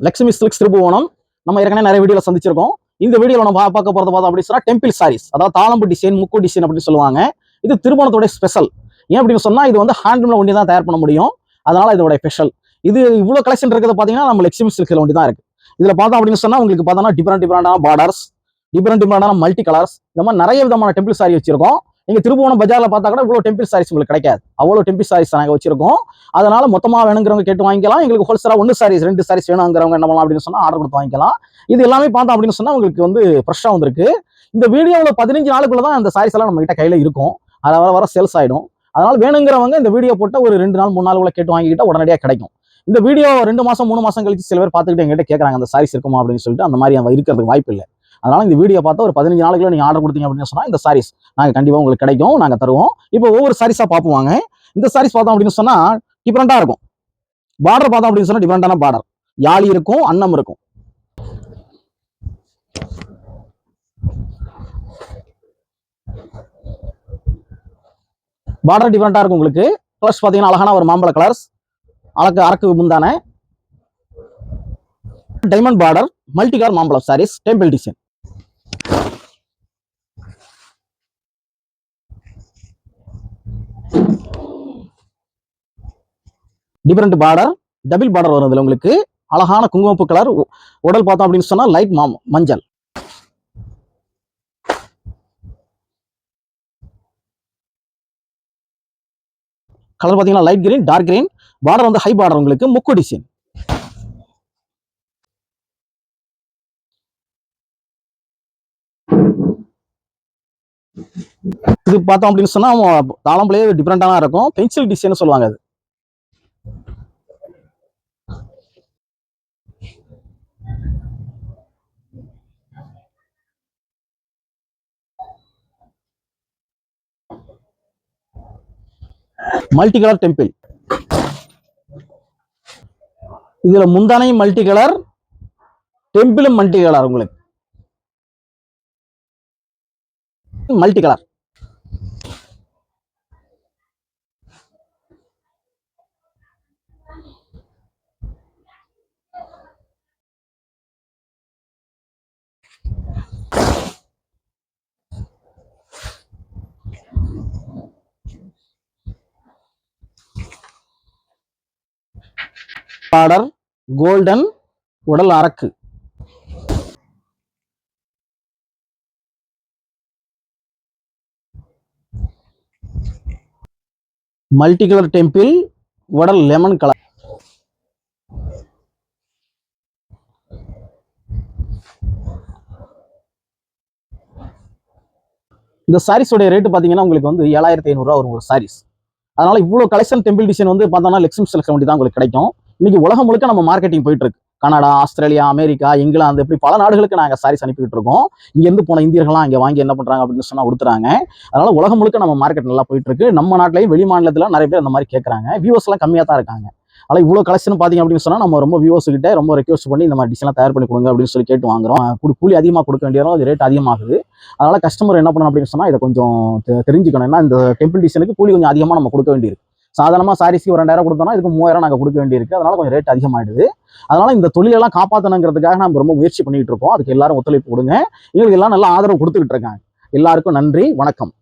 Lakshmi silks Thiruppuvanam. நம்ம ஏற்கனவே நிறைய வீடியோல சந்திச்சிருக்கோம். இந்த வீடியோல நம்ம பார்க்க போறது அப்படின்னு சொன்னா டெம்பிள் சாரீஸ், அதாவது தாளம்பு டிசைன், முக்கு டிசைன் அப்படின்னு சொல்லுவாங்க. இது திருமணத்தோட ஸ்பெஷல். ஏன் அப்படின்னு சொன்னா இது வந்து ஹேண்ட்லூம்ல ஒண்டி தான் தயார் பண்ண முடியும். அதனால இதோட ஸ்பெஷல். இது இவ்வளவு கலெக்ஷன் இருக்கிறது பாத்தீங்கன்னா நம்ம லக்ஷ்மி சில்க்ஸ்ல ஒண்டி தான் இருக்கு. இதுல பார்த்தோம் அப்படின்னு சொன்னா உங்களுக்கு பார்த்தோம்னா டிஃபரெண்டான பார்டர்ஸ், டிஃபரெண்டான மல்டி கலர்ஸ், இந்த மாதிரி நிறைய விதமான டெம்பிள் சாரி வச்சிருக்கோம். நீங்க திருப்புவனம் பஜார்ல பார்த்தா கூட இவ்வளவு டெம்பிள் சாரீஸ் உங்களுக்கு கிடைக்காது. அவ்வளவு டெம்பிள் சாரீஸ் நாங்க வச்சிருக்கோம். அதனால மொத்தமா வேணுங்கிறவங்க கேட்டு வாங்கிக்கலாம். எங்களுக்கு ஹோல்சேலா 1 சாரீஸ் 2 சாரீஸ் வேணுங்கிறவங்க என்ன பண்ணலாம் அப்படின்னு சொன்னா ஆர்டர் கொடுத்து வாங்கிக்கலாம். இது எல்லாமே பார்த்தோம் அப்படின்னு சொன்னா உங்களுக்கு வந்து ஃப்ரெஷ்ஷா வந்திருக்கு. இந்த வீடியோவில் 15 நாளுக்குள்ள தான் அந்த சாரீஸ் எல்லாம் நம்ம கிட்ட கையில இருக்கும். அதை வர சேல்ஸ் ஆயிடும். அதனால வேணுங்கிறவங்க இந்த வீடியோ போட்ட ஒரு 2 நாள் 3 நாளுக்குள்ள கேட்டு வாங்கிக்கிட்டா உடனடியாக கிடைக்கும். இந்த வீடியோ 2 மாசம் 3 மாசம் கழிச்சு சில பேர் பார்த்துக்கிட்டு எங்கிட்ட கேட்கறாங்க அந்த சாரீஸ் இருக்குமா அப்படின்னு சொல்லிட்டு. அந்த மாதிரி இருக்கிறதுக்கு வாய்ப்பு இல்லை. அதனால இந்த வீடியோ பார்த்தா ஒரு 15 நாளுக்குள்ள நீங்க ஆர்டர் கொடுத்தீங்க அப்படின்னு சொன்னா இந்த சாரீஸ் நாங்க கண்டிப்பா உங்களுக்கு கிடைக்கும், நாங்க தருவோம். இப்போ ஒவ்வொரு சாரீஸா பார்ப்போம். இந்த சாரீஸ் பார்த்தோம் அப்படின்னு சொன்னா டிஃபரெண்டா இருக்கும். பார்டர் பார்த்தோம் அப்படின்னு சொன்னா டிஃபரெண்டான பார்டர், யாழி இருக்கும், அன்னம் இருக்கும். பார்டர் டிஃபரெண்டா இருக்கும் உங்களுக்கு. கலர்ஸ் பாத்தீங்கன்னா அழகான ஒரு மாம்பழ கலர்ஸ், அரக்கு முந்தான டைமண்ட் பார்டர், மல்டி கலர் மாம்பழம் saris, temple design. Different border, double border வரும் இதுல உங்களுக்கு. அழகான குங்குமப்பு கலர், உடல் பார்த்தோம் அப்படின்னு சொன்னா லைட் மஞ்சள். கலர் பாத்தீங்கன்னா light green, dark green. Border வந்து ஹை பார்டர் உங்களுக்கு, முக்கு டிசைன். இது பார்த்தோம் அப்படின்னு சொன்னா தாளம்புலயே டிஃபரெண்டான இருக்கும். பென்சில் டிசைன் சொல்லுவாங்க அது. Multi colour temple. இதுல முந்தானை மல்டி கலர், டெம்பிளும் மல்டி கலர் உங்களுக்கு. மல்டி கலர் பார்டர் கோல்டன், உடல் அரக்கு. மல்டி கலர் டெம்பிள், உடல் லெமன் கலர். இந்த சாரீஸோட ரேட்டு பாத்தீங்கன்னா உங்களுக்கு வந்து 7500 ரூபா வரும் ஒரு சாரீஸ். அதனால இவ்வளவு கலெக்ஷன் டெம்பிள் டிசைன் வந்து பார்த்தோம்னா லக்ஷ்மி சில்க்ஸ் தான் உங்களுக்கு கிடைக்கும். இன்னைக்கு உலகம் முழுக்க நம்ம மார்க்கெட்டிங் போயிட்டு இருக்கு. கனடா, ஆஸ்திரேலியா, அமெரிக்கா, இங்கிலாந்து, இப்படி பல நாடுகளுக்கு நாங்கள் சாரீஸ் அனுப்பிட்டு இருக்கோம். இங்கேருந்து போன இந்தியர்கள்லாம் இங்கே வாங்கி என்ன பண்றாங்க அப்படின்னு சொன்னா கொடுத்துறாங்க. அதனால உலகம் முழுக்க நம்ம மார்க்கெட் நல்லா போயிட்டு இருக்கு. நம்ம நாட்டிலையும் வெளி மாநிலத்துல நிறைய பேர் அந்த மாதிரி கேட்கறாங்க. வியூவர்ஸ் எல்லாம் கம்மியா தான் இருக்காங்க. ஆனால் இவ்வளோ கலெக்ஷன் பார்த்தீங்க அப்படின்னு சொன்னா நம்ம ரொம்ப வியூவர்ஸ் கிட்ட ரொம்ப ரெக்வஸ்ட் பண்ணி இந்த மாதிரி டிசைன்லாம் தயார் பண்ணி கொடுங்க அப்படின்னு சொல்லி கேட்டு வாங்குறோம். கூலி அதிகமாக கொடுக்க வேண்டியதும் அது ரேட் அதிகமாகுது. அதனால கஸ்டமர் என்ன பண்ணணும் அப்படின்னு சொன்னா இதை கொஞ்சம் தெரிஞ்சுக்கணும். ஏன்னா இந்த டெம்பிள் டிசைனுக்கு கூலி கொஞ்சம் அதிகமாக நம்ம கொடுக்க வேண்டியிருக்கு. சாதாரணமாக சாரீஸ்க்கு ஒரு 2000 கொடுத்தோம்னா இதுக்கு 3000 நாங்கள் கொடுக்க வேண்டியிருக்கு. அதனால கொஞ்சம் ரேட் அதிகமாயிடுது. அதனால இந்த தொழிலெல்லாம் காப்பாற்றணுங்கிறதுக்காக நம்ம ரொம்ப முயற்சி பண்ணிட்டு இருக்கோம். அதுக்கு எல்லாரும் ஒத்துழைப்பு கொடுங்க. எங்களுக்கு எல்லாம் நல்லா ஆதரவு கொடுத்துக்கிட்டு இருக்காங்க. எல்லாருக்கும் நன்றி, வணக்கம்.